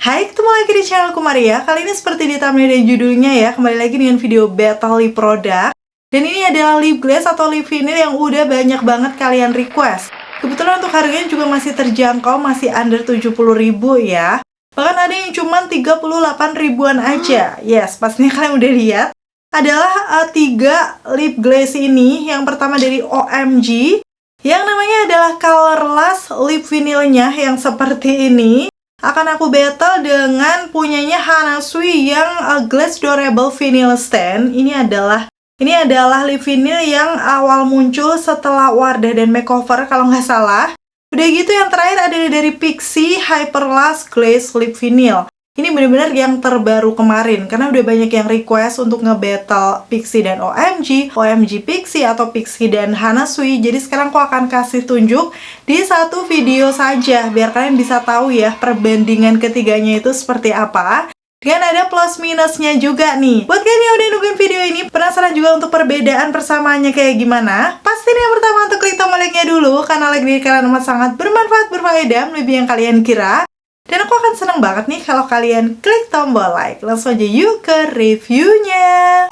Hai, ketemu lagi di channelku Maria. Kali ini seperti di thumbnail dan judulnya ya, kembali lagi dengan video battle lip product. Dan ini adalah lip gloss atau lip vinyl yang udah banyak banget kalian request. Kebetulan untuk harganya juga masih terjangkau, masih under 70.000 ya. Bahkan ada yang cuma 38 ribuan aja. Yes, pastinya kalian udah lihat. Adalah 3 lip gloss ini. Yang pertama dari OMG, yang namanya adalah Colorless lip vinylnya yang seperti ini. Akan aku battle dengan punyanya Hana Sui yang Glass Durable Vinyl Stand. Ini adalah lip vinyl yang awal muncul setelah Wardah dan Makeover kalau nggak salah. Udah gitu yang terakhir adalah dari Pixi Hyperlast Glaze Lip Vinyl. Ini bener-bener yang terbaru kemarin karena udah banyak yang request untuk nge-battle Pixi dan OMG, OMG Pixi atau Pixi dan Hana Sui. Jadi sekarang aku akan kasih tunjuk di satu video saja biar kalian bisa tahu ya perbandingan ketiganya itu seperti apa. Dan ada plus minusnya juga nih. Buat kalian yang udah nungguin video ini, penasaran juga untuk perbedaan persamaannya kayak gimana? Pastiin yang pertama untuk klik tombol like-nya dulu karena like dari kalian amat sangat bermanfaat, berfaedah, lebih yang kalian kira. Dan aku akan senang banget nih kalau kalian klik tombol like. Langsung aja yuk ke reviewnya.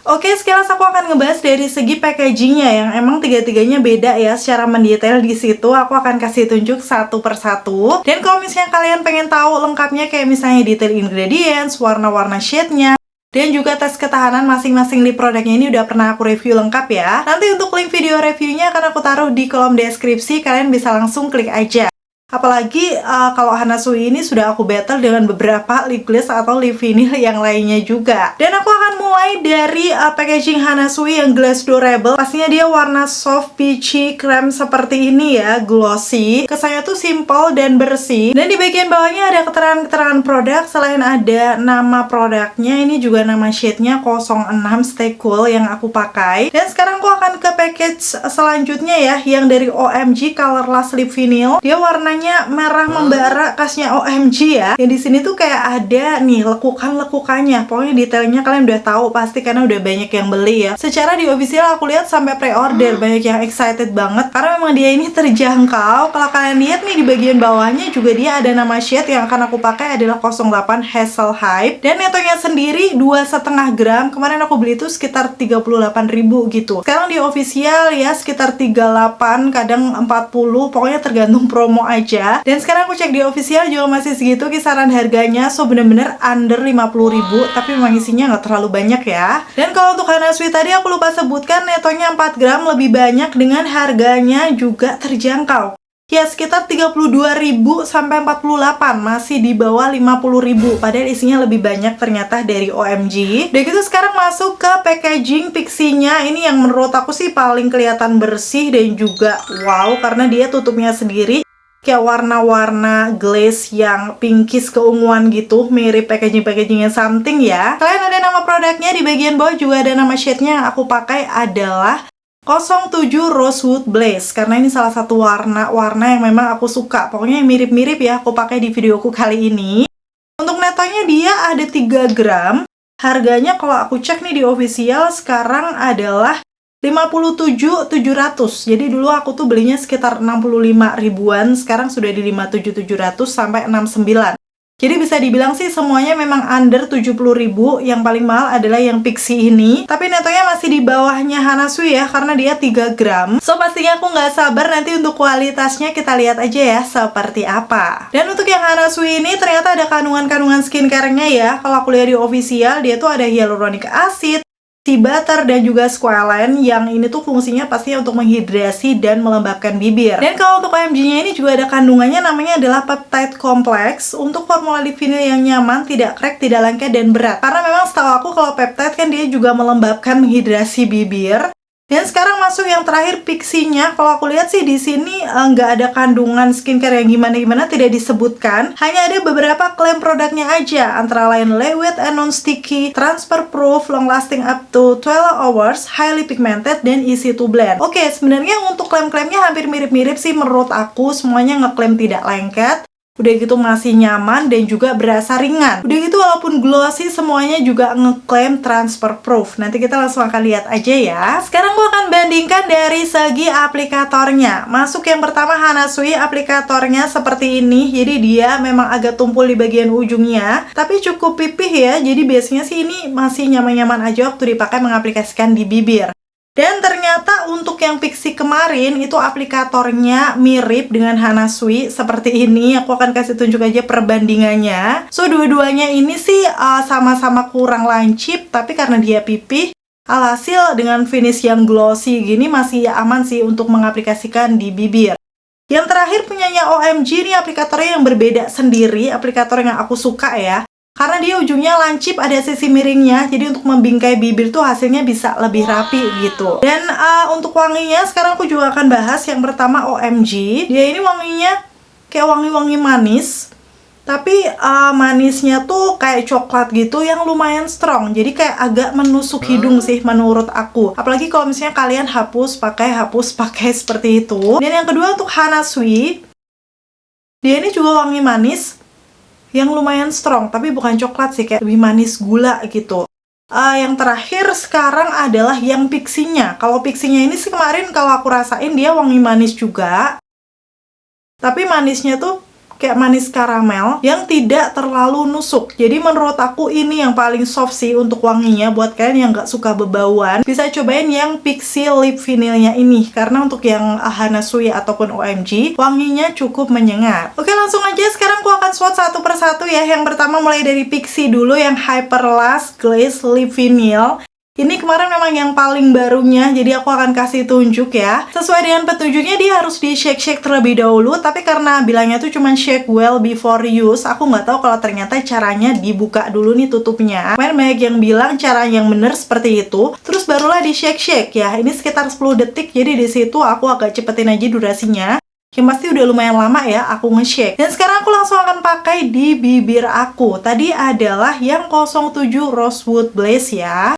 Oke, sekarang aku akan ngebahas dari segi packagingnya yang emang tiga-tiganya beda ya secara mendetail di situ. Aku akan kasih tunjuk satu persatu. Dan kalau misalnya kalian pengen tahu lengkapnya kayak misalnya detail ingredients, warna-warna shade-nya, dan juga tes ketahanan masing-masing lip produknya ini udah pernah aku review lengkap ya. Nanti untuk link video reviewnya akan aku taruh di kolom deskripsi, kalian bisa langsung klik aja. Apalagi kalau Hana Sui ini sudah aku battle dengan beberapa lip gloss atau lip vinyl yang lainnya juga. Dan aku akan mulai dari packaging Hana Sui yang glass durable. Pastinya dia warna soft peachy cream seperti ini ya, glossy. Kesannya tuh simple dan bersih. Dan di bagian bawahnya ada keterangan-keterangan produk. Selain ada nama produknya, ini juga nama shade-nya 06 Stay Cool yang aku pakai. Dan sekarang aku akan ke package selanjutnya ya, yang dari OMG Colorless Lip Vinyl. Dia warnanya merah membara khasnya OMG ya. Yang di sini tuh kayak ada nih lekukan-lekukannya. Pokoknya detailnya kalian udah tahu pasti karena udah banyak yang beli ya. Secara di official aku lihat sampai pre-order, banyak yang excited banget karena memang dia ini terjangkau. Kalau kalian lihat nih di bagian bawahnya juga dia ada nama shade yang akan aku pakai adalah 08 Hazel Hype. Dan netonya sendiri 2,5 gram. Kemarin aku beli itu sekitar 38.000 gitu. Sekarang di official ya sekitar 38, kadang 40, pokoknya tergantung promo aja. Dan sekarang aku cek di official juga masih segitu kisaran harganya. So bener-bener under 50.000, tapi memang isinya nggak terlalu banyak ya. Dan kalau untuk Hana Sui tadi aku lupa sebutkan netonya 4 gram lebih banyak dengan harganya juga terjangkau. Ya sekitar 32.000 sampai 48, masih di bawah 50.000. Padahal isinya lebih banyak ternyata dari OMG. Dan gitu sekarang masuk ke packaging Pixi-nya. Ini yang menurut aku sih paling kelihatan bersih dan juga wow karena dia tutupnya sendiri kayak warna-warna glaze yang pinkish keunguan gitu, mirip packaging-packagingnya something ya. Selain ada nama produknya, di bagian bawah juga ada nama shade-nya yang aku pakai adalah 07 Rosewood Blaze karena ini salah satu warna yang memang aku suka. Pokoknya yang mirip-mirip ya aku pakai di videoku kali ini. Untuk netonya dia ada 3 gram. Harganya kalau aku cek nih di official sekarang adalah 57.700. Jadi dulu aku tuh belinya sekitar 65 ribuan, sekarang sudah di 57.700 sampai 69. Jadi bisa dibilang sih semuanya memang under 70.000. Yang paling mahal adalah yang Pixi ini. Tapi netonya masih di bawahnya Hana Sui ya, karena dia 3 gram. So pastinya aku nggak sabar nanti untuk kualitasnya kita lihat aja ya seperti apa. Dan untuk yang Hana Sui ini ternyata ada kandungan-kandungan skincare-nya ya. Kalau aku lihat di official, dia tuh ada hyaluronic acid, sea butter, dan juga squalane yang ini tuh fungsinya pastinya untuk menghidrasi dan melembabkan bibir. Dan kalau untuk OMG-nya ini juga ada kandungannya namanya adalah peptide complex untuk formula lip vinyl yang nyaman, tidak crack, tidak lengket, dan berat. Karena memang setahu aku kalau peptide kan dia juga melembabkan, menghidrasi bibir. Dan sekarang masuk yang terakhir Pixi-nya. Kalau aku lihat sih di sini nggak ada kandungan skincare yang gimana-gimana, tidak disebutkan. Hanya ada beberapa klaim produknya aja, antara lain lightweight and non-sticky, transfer proof, long lasting up to 12 hours, highly pigmented, dan easy to blend. Oke, sebenarnya untuk klaim-klaimnya hampir mirip-mirip sih menurut aku. Semuanya ngeklaim tidak lengket, Udah gitu masih nyaman dan juga berasa ringan. Udah gitu walaupun glossy semuanya juga ngeklaim transfer proof. Nanti kita langsung akan lihat aja ya. Sekarang gue akan bandingkan dari segi aplikatornya. Masuk yang pertama Hanasui, aplikatornya seperti ini. Jadi dia memang agak tumpul di bagian ujungnya, tapi cukup pipih ya. Jadi biasanya sih ini masih nyaman-nyaman aja waktu dipakai mengaplikasikan di bibir. Dan ternyata untuk yang Pixi kemarin itu aplikatornya mirip dengan Hanasui seperti ini. Aku akan kasih tunjuk aja perbandingannya. So dua-duanya ini sih sama-sama kurang lancip, tapi karena dia pipih, alhasil dengan finish yang glossy gini masih aman sih untuk mengaplikasikan di bibir. Yang terakhir punyanya OMG, ini aplikatornya yang berbeda sendiri, aplikator yang aku suka ya. Karena dia ujungnya lancip, ada sisi miringnya, jadi untuk membingkai bibir tuh hasilnya bisa lebih rapi gitu. Dan untuk wanginya, sekarang aku juga akan bahas yang pertama OMG. Dia ini wanginya kayak wangi-wangi manis, tapi manisnya tuh kayak coklat gitu yang lumayan strong. Jadi kayak agak menusuk hidung sih menurut aku. Apalagi kalau misalnya kalian hapus pakai seperti itu. Dan yang kedua untuk Hanasui, dia ini juga wangi manis yang lumayan strong, tapi bukan coklat sih, kayak lebih manis gula gitu. Yang terakhir sekarang adalah yang Pixinya. Kalau Pixinya ini sih kemarin kalau aku rasain dia wangi manis juga, tapi manisnya tuh kayak manis karamel yang tidak terlalu nusuk. Jadi menurut aku ini yang paling soft sih untuk wanginya. Buat kalian yang gak suka bebauan, bisa cobain yang Pixi Lip Vanillnya ini. Karena untuk yang Hanasui ataupun OMG, wanginya cukup menyengat. Oke, langsung aja sekarang aku akan swatch satu persatu ya. Yang pertama mulai dari Pixi dulu, yang Hyperlash Glaze Lip Vanille. Ini kemarin memang yang paling barunya, jadi aku akan kasih tunjuk ya. Sesuai dengan petunjuknya, dia harus di shake-shake terlebih dahulu, tapi karena bilangnya tuh cuma shake well before use, aku nggak tahu kalau ternyata caranya dibuka dulu nih tutupnya. Kemarin banyak yang bilang cara yang bener seperti itu, terus barulah di shake-shake ya. Ini sekitar 10 detik, jadi di situ aku agak cepetin aja durasinya. Yang pasti udah lumayan lama ya aku nge-shake. Dan sekarang aku langsung akan pakai di bibir aku. Tadi adalah yang 07 Rosewood Blaze ya.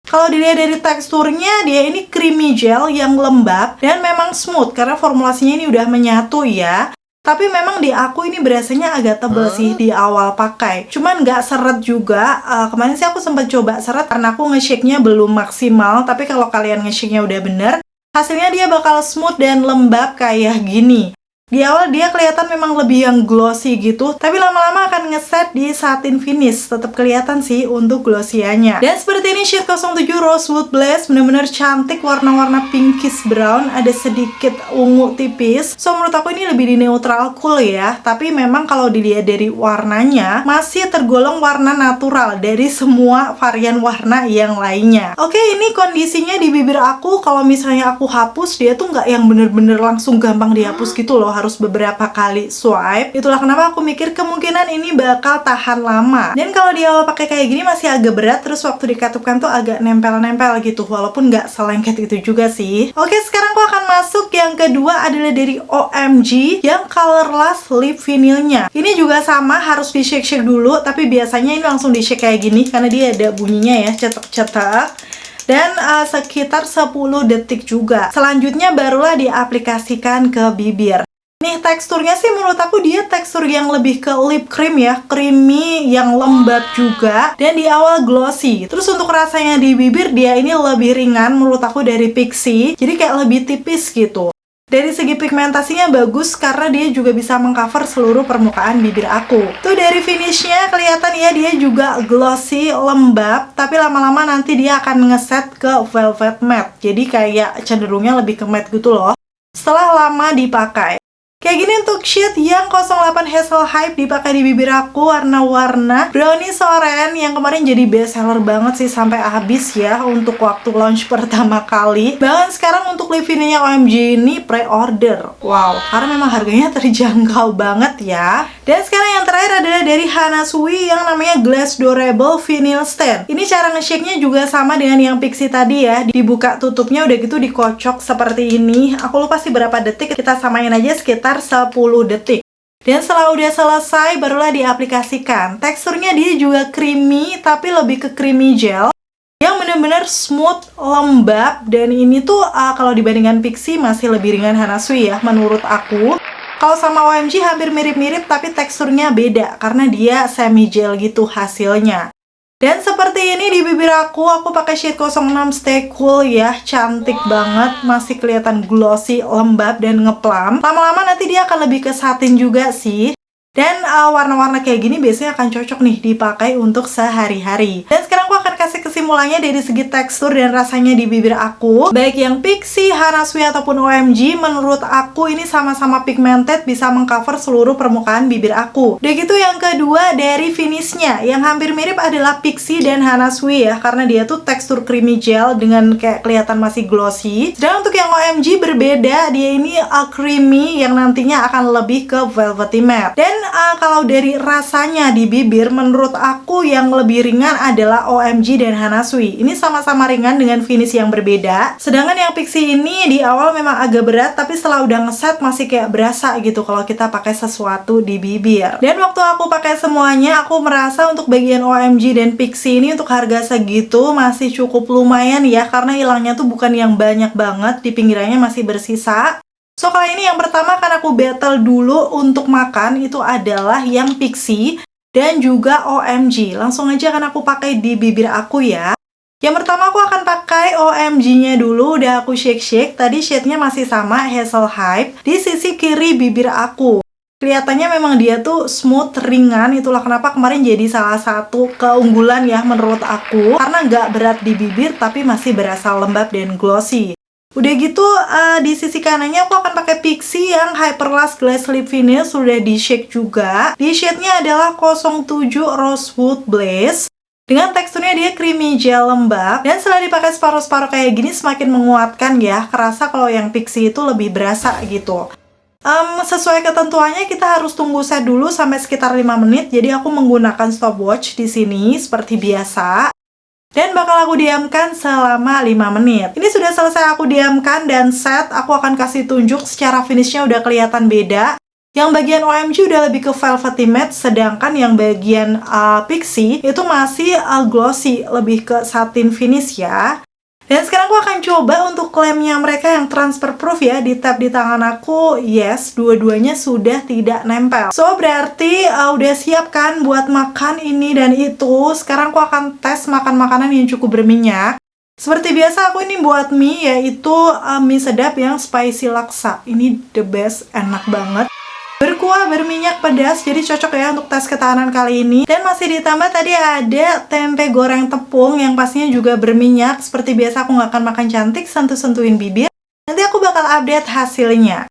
Kalau dilihat dari teksturnya, dia ini creamy gel yang lembab dan memang smooth karena formulasinya ini udah menyatu ya. Tapi memang di aku ini berasanya agak tebel sih di awal pakai. Cuman nggak seret juga. Kemarin sih aku sempat coba seret karena aku nge-shake-nya belum maksimal. Tapi kalau kalian nge-shake-nya udah bener, hasilnya dia bakal smooth dan lembab kayak gini. Di awal dia kelihatan memang lebih yang glossy gitu, tapi lama-lama akan ngeset di satin finish. Tetap kelihatan sih untuk glossy-nya. Dan seperti ini shade 07 Rosewood Blaze, bener-bener cantik, warna-warna pinkish brown, ada sedikit ungu tipis. So menurut aku ini lebih di neutral cool ya, tapi memang kalau dilihat dari warnanya masih tergolong warna natural dari semua varian warna yang lainnya. Oke, ini kondisinya di bibir aku. Kalau misalnya aku hapus, dia tuh nggak yang bener-bener langsung gampang dihapus gitu loh, harus beberapa kali swipe. Itulah kenapa aku mikir kemungkinan ini bakal tahan lama. Dan kalau di awal pakai kayak gini masih agak berat, terus waktu dikatupkan tuh agak nempel-nempel gitu, walaupun nggak selengket itu juga sih. Oke, sekarang aku akan masuk yang kedua adalah dari OMG yang Colorless Lip Vanille-nya. Ini juga sama, harus di shake-shake dulu, tapi biasanya ini langsung di shake kayak gini karena dia ada bunyinya ya, cetek-cetek. Dan sekitar 10 detik juga. Selanjutnya barulah diaplikasikan ke bibir. Nih teksturnya sih menurut aku dia tekstur yang lebih ke lip cream ya, creamy yang lembab juga, dan di awal glossy. Terus untuk rasanya di bibir dia ini lebih ringan menurut aku dari Pixi, jadi kayak lebih tipis gitu. Dari segi pigmentasinya bagus karena dia juga bisa mengcover seluruh permukaan bibir aku. Tuh dari finishnya kelihatan ya, dia juga glossy, lembab, tapi lama-lama nanti dia akan ngeset ke velvet matte. Jadi kayak cenderungnya lebih ke matte gitu loh setelah lama dipakai. Kayak gini untuk shade yang 08 Hazel Hype dipakai di bibir aku, warna-warna brownie oren yang kemarin jadi best seller banget sih sampai habis ya untuk waktu launch pertama kali. Bahkan sekarang untuk lip vanille-nya OMG ini pre-order. Wow, karena memang harganya terjangkau banget ya. Dan sekarang yang terakhir adalah dari Hanasui yang namanya Glass Durable Vinyl Stand. Ini cara nge-shake-nya juga sama dengan yang Pixi tadi ya. Dibuka tutupnya udah gitu dikocok seperti ini. Aku lupa sih berapa detik, kita samain aja sekitar 10 detik. Dan setelah udah selesai barulah diaplikasikan. Teksturnya dia juga creamy tapi lebih ke creamy gel yang bener-bener smooth, lembab. Dan ini tuh kalau dibandingkan Pixi masih lebih ringan Hanasui ya menurut aku. Kalau sama OMG hampir mirip-mirip tapi teksturnya beda karena dia semi gel gitu hasilnya. Dan seperti ini di bibir aku pakai shade 06 Stay Cool ya. Cantik banget, masih kelihatan glossy, lembab, dan ngeplam. Lama-lama nanti dia akan lebih ke satin juga sih. Dan warna-warna kayak gini biasanya akan cocok nih dipakai untuk sehari-hari. Dan sekarang aku akan kasih kesimpulannya dari segi tekstur dan rasanya di bibir aku. Baik yang Pixi, Hana Sui ataupun OMG, menurut aku ini sama-sama pigmented, bisa mengcover seluruh permukaan bibir aku. Udah gitu yang kedua dari finishnya, yang hampir mirip adalah Pixi dan Hana Sui ya, karena dia tuh tekstur creamy gel dengan kayak kelihatan masih glossy. Sedangkan untuk yang OMG berbeda, dia ini creamy yang nantinya akan lebih ke velvety matte. Dan kalau dari rasanya di bibir, menurut aku yang lebih ringan adalah OMG dan Hana Sui. Ini sama-sama ringan dengan finish yang berbeda. Sedangkan yang Pixi ini di awal memang agak berat, tapi setelah udah ngeset masih kayak berasa gitu kalau kita pakai sesuatu di bibir. Dan waktu aku pakai semuanya, aku merasa untuk bagian OMG dan Pixi ini untuk harga segitu masih cukup lumayan ya, karena hilangnya tuh bukan yang banyak banget, di pinggirannya masih bersisa. So, kali ini yang pertama akan aku battle dulu untuk makan, itu adalah yang Pixi dan juga OMG. Langsung aja akan aku pakai di bibir aku ya. Yang pertama aku akan pakai OMG-nya dulu, udah aku shake-shake. Tadi shade-nya masih sama, Hazel Hype, di sisi kiri bibir aku. Kelihatannya memang dia tuh smooth, ringan, itulah kenapa kemarin jadi salah satu keunggulan ya menurut aku. Karena nggak berat di bibir, tapi masih berasa lembab dan glossy. Udah gitu, di sisi kanannya aku akan pakai Pixi yang Hyperlast Glass Lip Finish, sudah di shake juga. Di shade-nya adalah 07 Rosewood Blaze. Dengan teksturnya dia creamy gel lembab. Dan setelah dipakai separuh-separuh kayak gini semakin menguatkan ya. Kerasa kalau yang Pixi itu lebih berasa gitu. Sesuai ketentuannya kita harus tunggu set dulu sampai sekitar 5 menit. Jadi aku menggunakan stopwatch di sini seperti biasa. Dan bakal aku diamkan selama 5 menit. Ini sudah selesai aku diamkan dan set. Aku akan kasih tunjuk secara finishnya udah kelihatan beda. Yang bagian OMG udah lebih ke velvety matte, sedangkan yang bagian Pixi itu masih glossy, lebih ke satin finish ya. Dan sekarang aku akan coba untuk klaimnya mereka yang transfer proof ya, di tap di tangan aku. Yes, dua-duanya sudah tidak nempel. So, berarti udah siap kan buat makan ini dan itu. Sekarang aku akan tes makan makanan yang cukup berminyak. Seperti biasa aku ini buat mie, yaitu mie sedap yang spicy laksa. Ini the best, enak banget. Berkuah, berminyak, pedas, jadi cocok ya untuk tes ketahanan kali ini. Dan masih ditambah tadi ada tempe goreng tepung yang pastinya juga berminyak. Seperti biasa aku nggak akan makan cantik, sentuh-sentuhin bibir. Nanti aku bakal update hasilnya.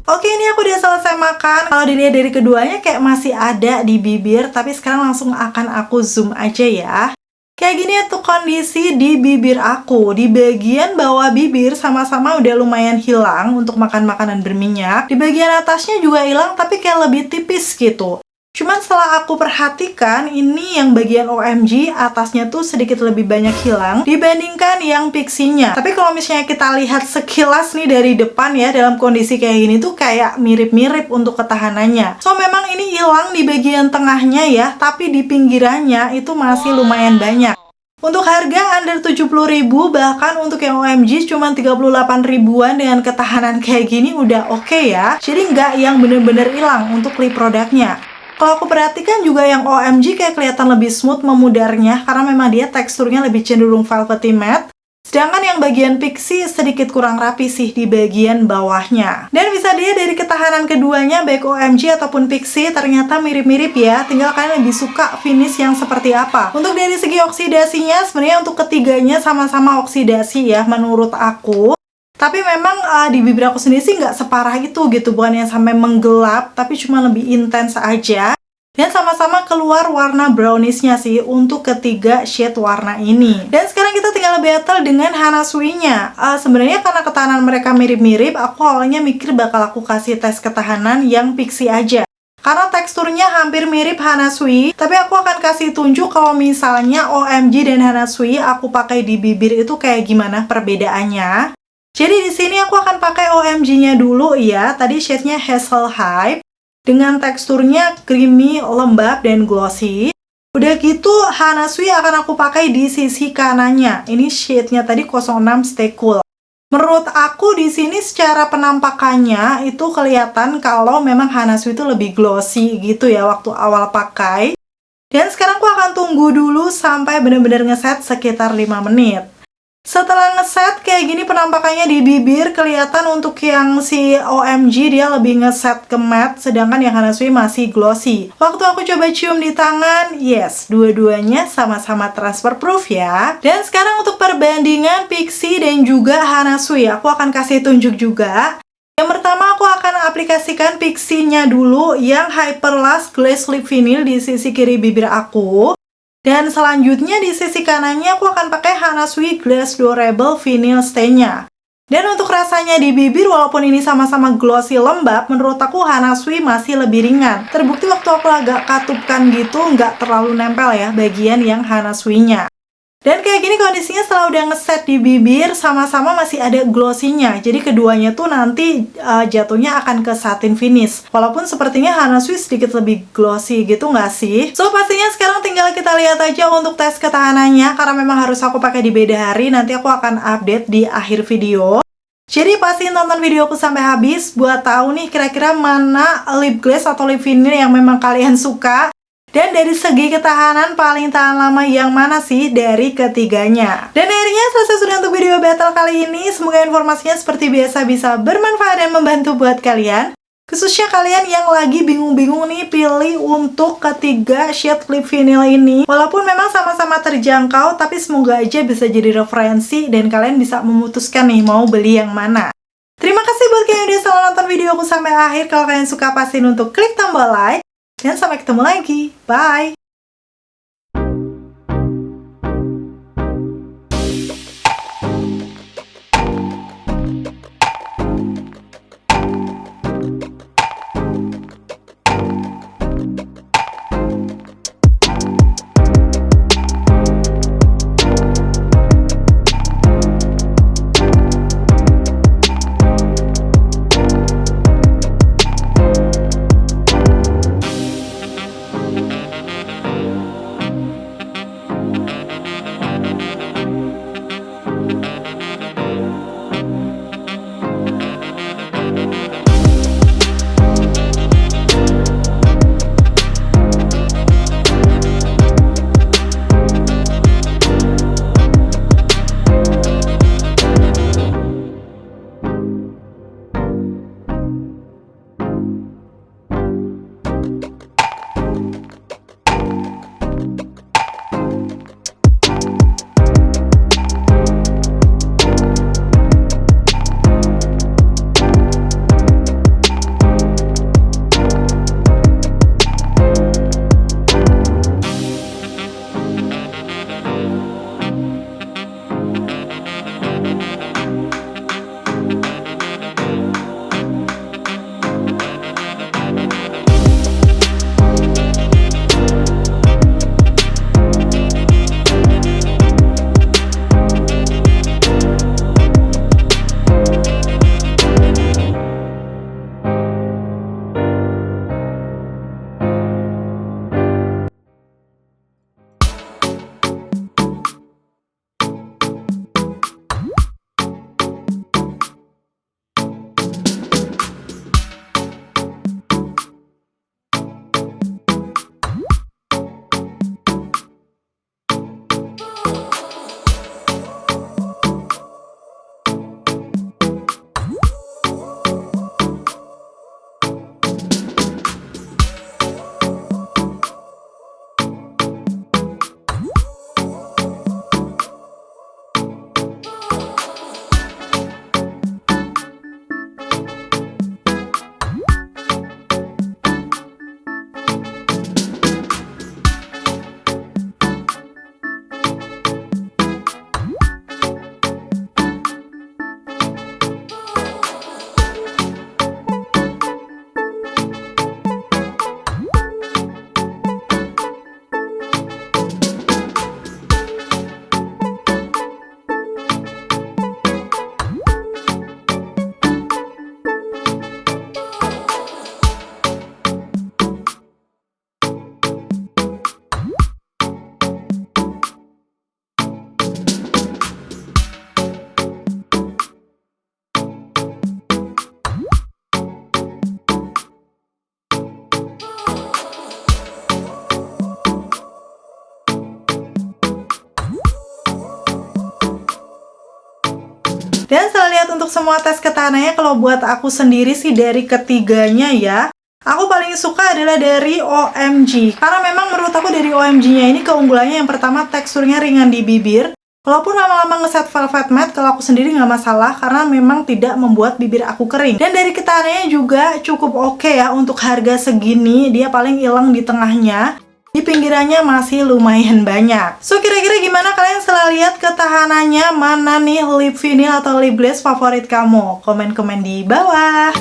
Oke, ini aku udah selesai makan. Kalau dilihat dari keduanya kayak masih ada di bibir, tapi sekarang langsung akan aku zoom aja ya. Kayak gini tuh kondisi di bibir aku. Di bagian bawah bibir sama-sama udah lumayan hilang untuk makan makanan berminyak. Di bagian atasnya juga hilang, tapi kayak lebih tipis gitu. Cuman setelah aku perhatikan, ini yang bagian OMG atasnya tuh sedikit lebih banyak hilang dibandingkan yang Pixie-nya. Tapi kalau misalnya kita lihat sekilas nih dari depan ya, dalam kondisi kayak gini tuh kayak mirip-mirip untuk ketahanannya. So memang ini hilang di bagian tengahnya ya, tapi di pinggirannya itu masih lumayan banyak. Untuk harga under 70.000, bahkan untuk yang OMG cuma 38 ribuan dengan ketahanan kayak gini udah oke ya. Jadi nggak yang bener-bener hilang untuk lip produknya. Kalau aku perhatikan juga yang OMG kayak kelihatan lebih smooth memudarnya karena memang dia teksturnya lebih cenderung velvety matte. Sedangkan yang bagian Pixie sedikit kurang rapi sih di bagian bawahnya. Dan bisa dilihat dari ketahanan keduanya, baik OMG ataupun Pixie ternyata mirip-mirip ya. Tinggal kalian lebih suka finish yang seperti apa. Untuk dari segi oksidasinya, sebenarnya untuk ketiganya sama-sama oksidasi ya menurut aku. Tapi memang di bibir aku sendiri sih nggak separah itu gitu. Bukan yang sampai menggelap, tapi cuma lebih intens aja. Dan sama-sama keluar warna brownish-nya sih untuk ketiga shade warna ini. Dan sekarang kita tinggal battle dengan Hana Sui-nya. Sebenarnya karena ketahanan mereka mirip-mirip, aku awalnya mikir bakal aku kasih tes ketahanan yang Pixie aja. Karena teksturnya hampir mirip Hana Sui, tapi aku akan kasih tunjuk kalau misalnya OMG dan Hana Sui aku pakai di bibir itu kayak gimana perbedaannya. Jadi di sini aku akan pakai OMG-nya dulu ya. Tadi shade-nya Hazel Hype dengan teksturnya creamy, lembab dan glossy. Udah gitu Hana Sui akan aku pakai di sisi kanannya. Ini shade-nya tadi 06 Stay Cool. Menurut aku di sini secara penampakannya itu kelihatan kalau memang Hana Sui itu lebih glossy gitu ya waktu awal pakai. Dan sekarang aku akan tunggu dulu sampai benar-benar ngeset sekitar 5 menit. Setelah ngeset kayak gini penampakannya di bibir, kelihatan untuk yang si OMG dia lebih ngeset ke matte, sedangkan yang Hana Sui masih glossy. Waktu aku coba cium di tangan, yes, dua-duanya sama-sama transfer proof ya. Dan sekarang untuk perbandingan Pixie dan juga Hana Sui, aku akan kasih tunjuk juga. Yang pertama aku akan aplikasikan Pixie-nya dulu yang Hyperlast Glaze Lip Vinyl di sisi kiri bibir aku. Dan selanjutnya di sisi kanannya aku akan pakai Hana Sui Glaze Durable Vinyl Stay-nya. Dan untuk rasanya di bibir, walaupun ini sama-sama glossy lembab, menurut aku Hana Sui masih lebih ringan. Terbukti waktu aku agak katupkan gitu, nggak terlalu nempel ya bagian yang Hana Sui-nya. Dan kayak gini kondisinya setelah udah ngeset di bibir, sama-sama masih ada glossy-nya. Jadi keduanya tuh nanti jatuhnya akan ke satin finish. Walaupun sepertinya Hana Sui sedikit lebih glossy gitu nggak sih? So pastinya sekarang tinggal kita lihat aja untuk tes ketahanannya. Karena memang harus aku pakai di beda hari, nanti aku akan update di akhir video. Jadi pastiin tonton videoku sampai habis buat tahu nih kira-kira mana lip glaze atau lip vinyl yang memang kalian suka. Dan dari segi ketahanan paling tahan lama yang mana sih dari ketiganya. Dan akhirnya selesai sudah untuk video battle kali ini. Semoga informasinya seperti biasa bisa bermanfaat dan membantu buat kalian. Khususnya kalian yang lagi bingung-bingung nih pilih untuk ketiga shade lip vinyl ini. Walaupun memang sama-sama terjangkau, tapi semoga aja bisa jadi referensi dan kalian bisa memutuskan nih mau beli yang mana. Terima kasih buat kalian yang udah selalu nonton videoku sampai akhir. Kalau kalian suka pastiin untuk klik tombol like. Dan sampai ketemu lagi. Bye! untuk semua tes ketahanannya, kalau buat aku sendiri sih dari ketiganya ya, aku paling suka adalah dari OMG. Karena memang menurut aku dari OMG-nya ini keunggulannya yang pertama teksturnya ringan di bibir. Walaupun lama-lama ngeset velvet matte, kalau aku sendiri nggak masalah karena memang tidak membuat bibir aku kering. Dan dari ketahanannya juga cukup oke ya untuk harga segini, dia paling hilang di tengahnya. Di pinggirannya masih lumayan banyak. So, kira-kira gimana kalian setelah lihat ketahanannya? Mana nih lip vinyl atau lip glaze favorit kamu? Komen-komen di bawah.